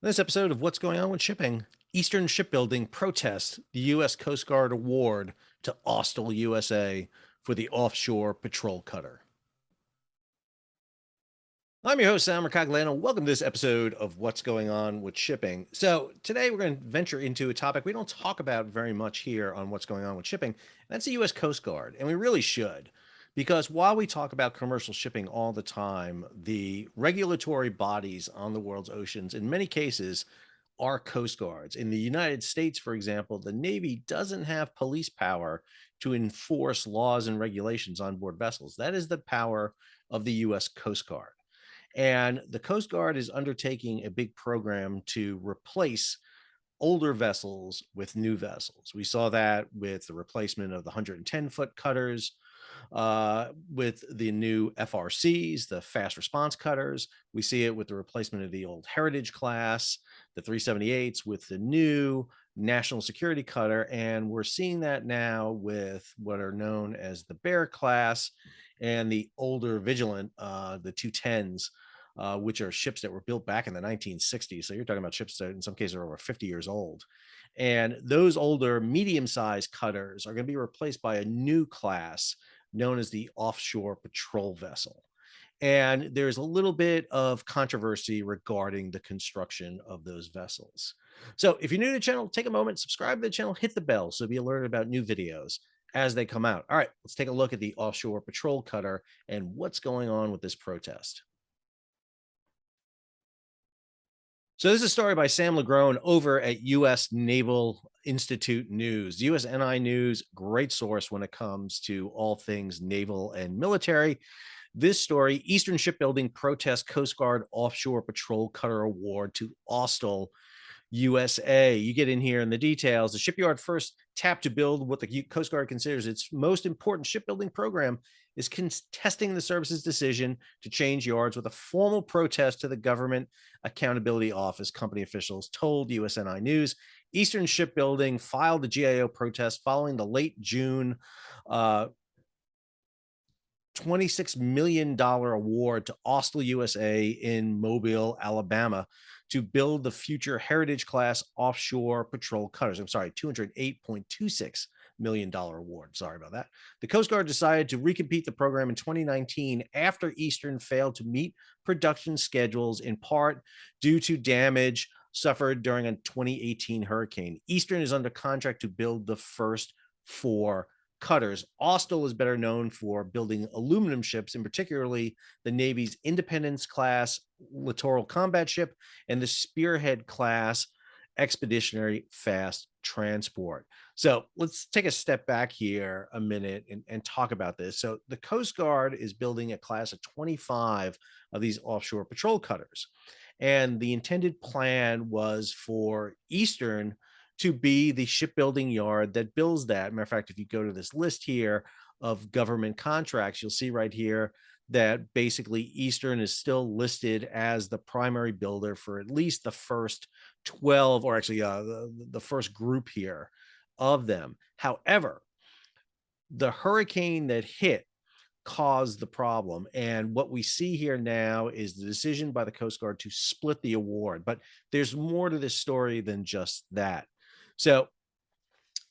In this episode of What's Going On with Shipping, Eastern Shipbuilding protests the U.S. Coast Guard award to Austal USA for the offshore patrol cutter. I'm your host, Sam Mercaglano. Welcome to this episode of What's Going On with Shipping. So, today we're going to venture into a topic we don't talk about very much here on What's Going On with Shipping. That's the U.S. Coast Guard. And we really should, because while we talk about commercial shipping all the time, the regulatory bodies on the world's oceans, in many cases, are coast guards. In the United States, for example, the Navy doesn't have police power to enforce laws and regulations on board vessels. That is the power of the U.S. Coast Guard. And the Coast Guard is undertaking a big program to replace older vessels with new vessels. We saw that with the replacement of the 110-foot cutters, with the new FRCs, the fast response cutters. We see it with the replacement of the old Heritage class, the 378s, with the new national security cutter. And we're seeing that now with what are known as the Bear class and the older Vigilant, the 210s. Which are ships that were built back in the 1960s. So you're talking about ships that in some cases are over 50 years old. And those older medium sized cutters are going to be replaced by a new class known as the offshore patrol vessel. And there's a little bit of controversy regarding the construction of those vessels. So if you're new to the channel, take a moment, subscribe to the channel, hit the bell so be alerted about new videos as they come out. All right, let's take a look at the offshore patrol cutter and what's going on with this protest. So this is a story by Sam Legrone over at U.S. Naval Institute News. USNI News, great source when it comes to all things naval and military. This story, Eastern Shipbuilding protests Coast Guard Offshore Patrol Cutter Award to Austal USA. You get in here in the details. The shipyard first tapped to build what the Coast Guard considers its most important shipbuilding program is contesting the service's decision to change yards with a formal protest to the Government Accountability Office, company officials told USNI News. Eastern Shipbuilding filed the GAO protest following the late June $26 million award to Austal USA in Mobile, Alabama, to build the future Heritage class offshore patrol cutters. I'm sorry, $208.26 million award. Sorry about that. The Coast Guard decided to recompete the program in 2019 after Eastern failed to meet production schedules, in part due to damage suffered during a 2018 hurricane. Eastern is under contract to build the first four cutters. Austal is better known for building aluminum ships, and particularly the Navy's Independence class littoral combat ship and the Spearhead class expeditionary fast transport. So let's take a step back here a minute and talk about this. So the Coast Guard is building a class of 25 of these offshore patrol cutters. And the intended plan was for Eastern to be the shipbuilding yard that builds that. Matter of fact, if you go to this list here of government contracts, you'll see right here that basically Eastern is still listed as the primary builder for at least the first 12, or actually the first group here of them. However, the hurricane that hit caused the problem. And what we see here now is the decision by the Coast Guard to split the award. But there's more to this story than just that. So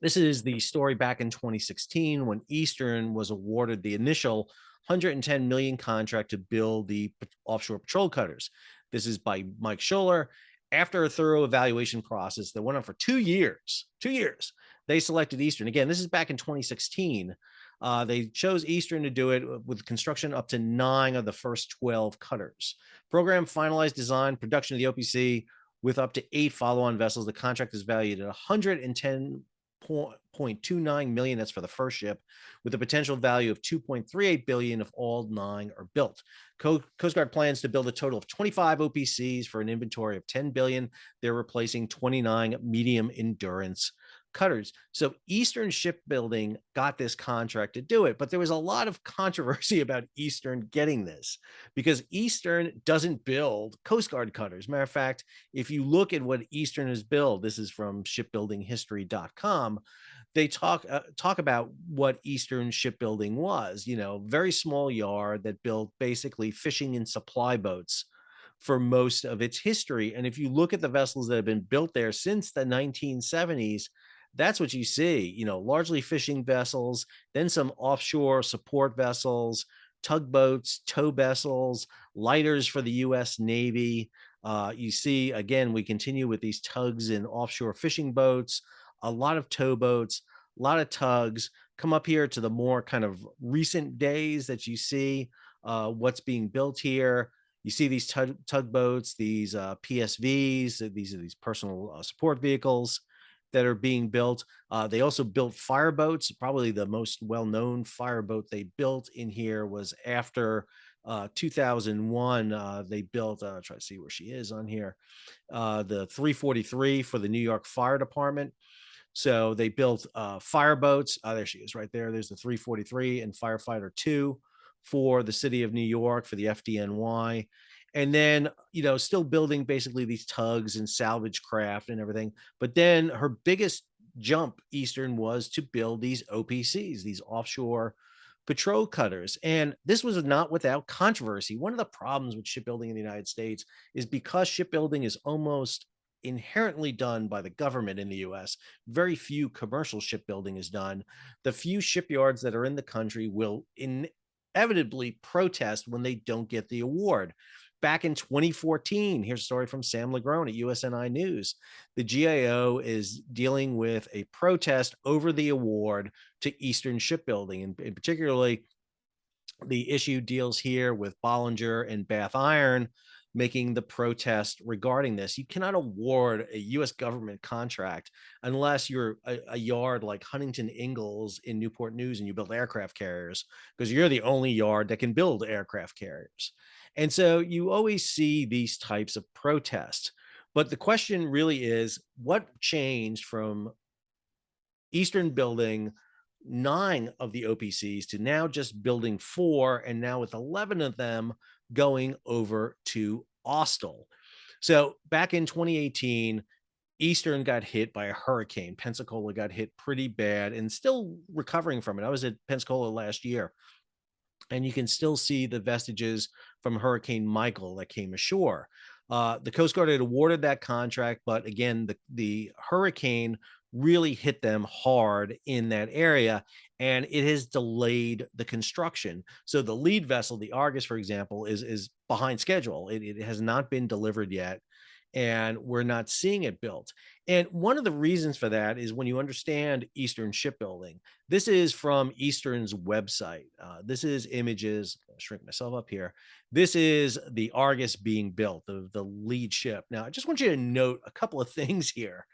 this is the story back in 2016 when Eastern was awarded the initial 110 million contract to build the offshore patrol cutters. This is by Mike Scholler. After a thorough evaluation process that went on for 2 years, they selected Eastern. Again, this is back in 2016. They chose Eastern to do it with construction up to 9 of the first 12 cutters. Program finalized design, production of the OPC with up to 8 follow-on vessels. The contract is valued at 110.29 million. That's for the first ship, with a potential value of 2.38 billion if all 9 are built. Coast Guard plans to build a total of 25 OPCs for an inventory of 10 billion. They're replacing 29 medium endurance cutters. So Eastern Shipbuilding got this contract to do it, but there was a lot of controversy about Eastern getting this because Eastern doesn't build Coast Guard cutters. Matter of fact, if you look at what Eastern has built, this is from shipbuildinghistory.com, they talk about what Eastern Shipbuilding was, very small yard that built basically fishing and supply boats for most of its history. And if you look at the vessels that have been built there since the 1970s, that's what you see, largely fishing vessels, then some offshore support vessels, tugboats, tow vessels, lighters for the US Navy. You see, again, we continue with these tugs and offshore fishing boats, a lot of towboats, a lot of tugs. Come up here to the more kind of recent days that you see what's being built here. You see these tugboats, these PSVs, these are these personal support vehicles that are being built. They also built fireboats. Probably the most well-known fireboat they built in here was after 2001. They built, try to see where she is on here, the 343 for the New York Fire Department. So they built fireboats. There she is right there. There's the 343 and Firefighter 2 for the city of New York for the FDNY. And then, still building basically these tugs and salvage craft and everything. But then her biggest jump, Eastern, was to build these OPCs, these offshore patrol cutters. And this was not without controversy. One of the problems with shipbuilding in the United States is because shipbuilding is almost inherently done by the government in the US. Very few commercial shipbuilding is done. The few shipyards that are in the country will inevitably protest when they don't get the award. Back in 2014, here's a story from Sam Legrone at USNI News. The GAO is dealing with a protest over the award to Eastern Shipbuilding, and particularly the issue deals here with Bollinger and Bath Iron making the protest regarding this. You cannot award a US government contract unless you're a yard like Huntington Ingalls in Newport News and you build aircraft carriers, because you're the only yard that can build aircraft carriers. And so you always see these types of protests. But the question really is, what changed from Eastern building 9 of the OPCs to now just building 4, and now with 11 of them going over to Austal. So back in 2018, Eastern got hit by a hurricane. Pensacola got hit pretty bad and still recovering from it. I was at Pensacola last year, and you can still see the vestiges from Hurricane Michael that came ashore. The Coast Guard had awarded that contract, but again, the hurricane really hit them hard in that area, and it has delayed the construction. So the lead vessel, the Argus, for example, is behind schedule. It has not been delivered yet, and we're not seeing it built. And one of the reasons for that is when you understand Eastern shipbuilding. This is from Eastern's website. This is images. I'll shrink myself up here. This is the Argus being built, the lead ship. Now, I just want you to note a couple of things here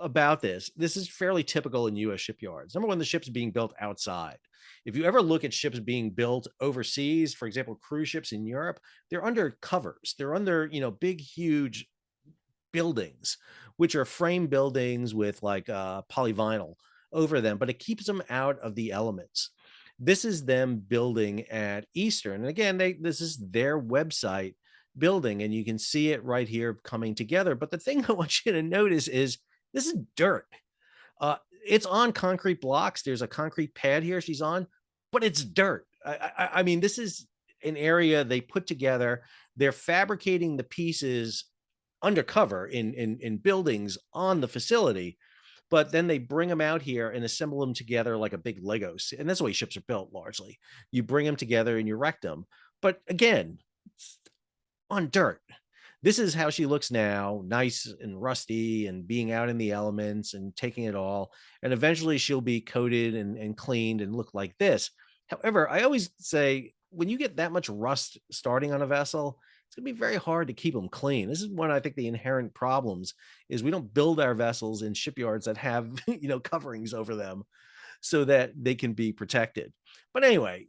about this. This is fairly typical in US shipyards. Number one, the ship's being built outside. If you ever look at ships being built overseas, for example, cruise ships in Europe, they're under covers. They're under, big, huge buildings, which are frame buildings with like polyvinyl over them, but it keeps them out of the elements. This is them building at Eastern. And again, this is their website building, and you can see it right here coming together. But the thing I want you to notice is this is dirt. It's on concrete blocks. There's a concrete pad here she's on, but it's dirt. I mean, this is an area they put together. They're fabricating the pieces undercover in buildings on the facility, but then they bring them out here and assemble them together like a big Legos. And that's the way ships are built largely. You bring them together and you erect them. But again, on dirt. This is how she looks now, nice and rusty and being out in the elements and taking it all. And eventually she'll be coated and cleaned and look like this. However, I always say when you get that much rust starting on a vessel, it's going to be very hard to keep them clean. This is one, I think, the inherent problems is we don't build our vessels in shipyards that have, coverings over them so that they can be protected. But anyway,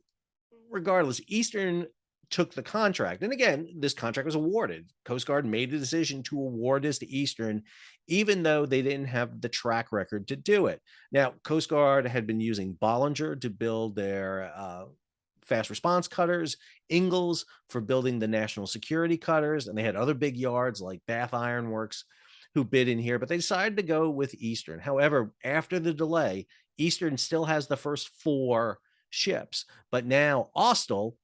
regardless, Eastern took the contract. And again, this contract was awarded. Coast Guard made the decision to award this to Eastern, even though they didn't have the track record to do it. Now, Coast Guard had been using Bollinger to build their fast response cutters, Ingalls for building the national security cutters, and they had other big yards like Bath Iron Works who bid in here, but they decided to go with Eastern. However, after the delay, Eastern still has the first 4 ships, but now Austal,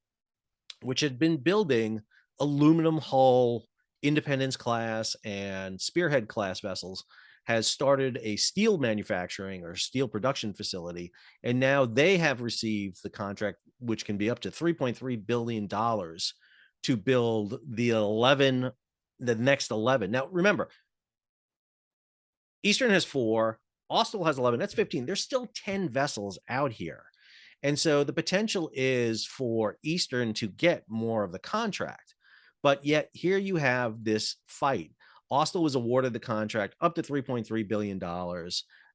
which had been building aluminum hull Independence class and Spearhead class vessels, has started a steel manufacturing or steel production facility. And now they have received the contract, which can be up to $3.3 billion to build the next 11. Now, remember, Eastern has 4, Austal has 11, that's 15. There's still 10 vessels out here. And so the potential is for Eastern to get more of the contract. But yet here you have this fight. Austal was awarded the contract up to $3.3 billion.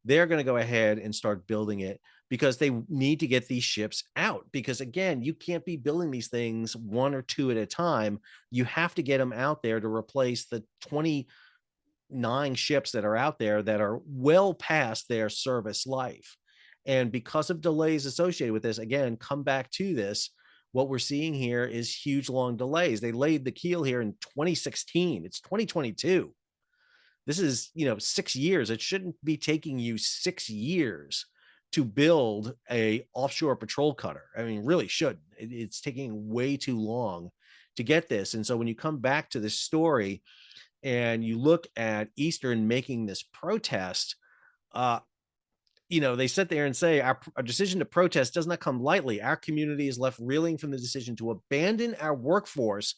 They're going to go ahead and start building it because they need to get these ships out. Because again, you can't be building these things one or two at a time. You have to get them out there to replace the 29 ships that are out there that are well past their service life. And because of delays associated with this, again, come back to this. What we're seeing here is huge long delays. They laid the keel here in 2016. It's 2022. This is, 6 years. It shouldn't be taking you 6 years to build a offshore patrol cutter. I mean, really should. It's taking way too long to get this. And so when you come back to this story, and you look at Eastern making this protest, uh, they sit there and say, our decision to protest does not come lightly. Our community is left reeling from the decision to abandon our workforce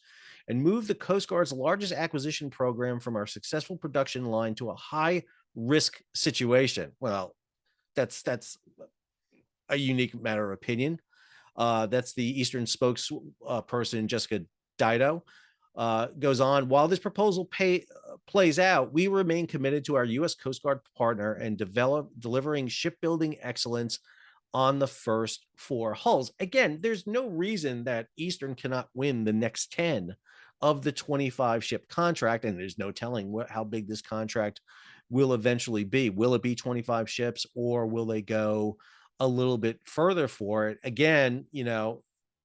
and move the Coast Guard's largest acquisition program from our successful production line to a high risk situation. Well, that's a unique matter of opinion. That's the Eastern spokesperson, Jessica Dido, goes on. While this proposal plays out, we remain committed to our U.S. Coast Guard partner and delivering shipbuilding excellence on the first 4 hulls. Again, there's no reason that Eastern cannot win the next 10 of the 25 ship contract, and there's no telling how big this contract will eventually be. Will it be 25 ships, or will they go a little bit further for it? Again,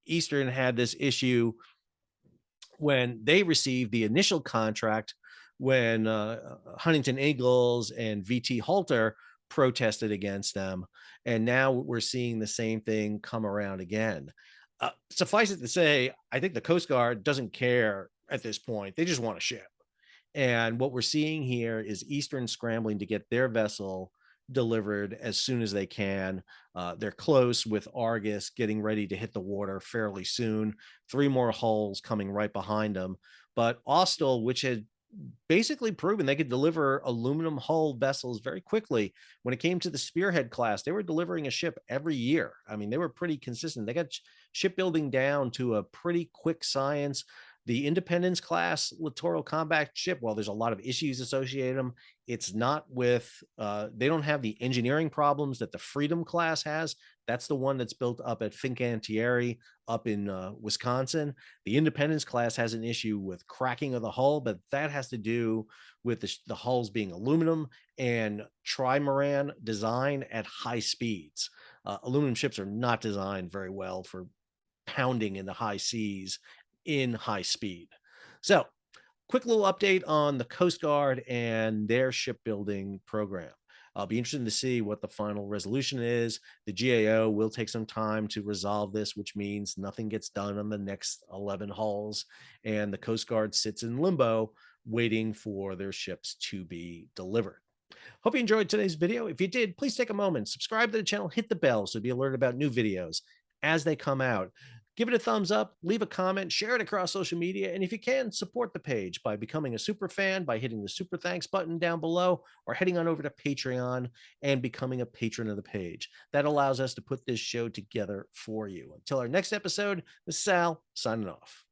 Eastern had this issue when they received the initial contract, when Huntington Ingalls and VT Halter protested against them. And now we're seeing the same thing come around again. Suffice it to say, I think the Coast Guard doesn't care at this point. They just want a ship. And what we're seeing here is Eastern scrambling to get their vessel delivered as soon as they can. They're close with Argus getting ready to hit the water fairly soon. 3 more hulls coming right behind them. But Austal, which had basically proven they could deliver aluminum hull vessels very quickly. When it came to the Spearhead class, they were delivering a ship every year. I mean, they were pretty consistent. They got shipbuilding down to a pretty quick science. The Independence class littoral combat ship, while there's a lot of issues associated with them, it's not with, they don't have the engineering problems that the Freedom class has. That's the one that's built up at Fincantieri up in Wisconsin. The Independence class has an issue with cracking of the hull, but that has to do with the hulls being aluminum and trimaran design at high speeds. Aluminum ships are not designed very well for pounding in the high seas in high speed. So, quick little update on the Coast Guard and their shipbuilding program. I'll be interested to see what the final resolution is. The GAO will take some time to resolve this, which means nothing gets done on the next 11 hulls, and the Coast Guard sits in limbo waiting for their ships to be delivered. Hope you enjoyed today's video. If you did, please take a moment, subscribe to the channel, hit the bell so you'll be alerted about new videos as they come out. Give it a thumbs up, leave a comment, share it across social media, and if you can, support the page by becoming a super fan by hitting the super thanks button down below or heading on over to Patreon and becoming a patron of the page. That allows us to put this show together for you. Until our next episode, this is Sal signing off.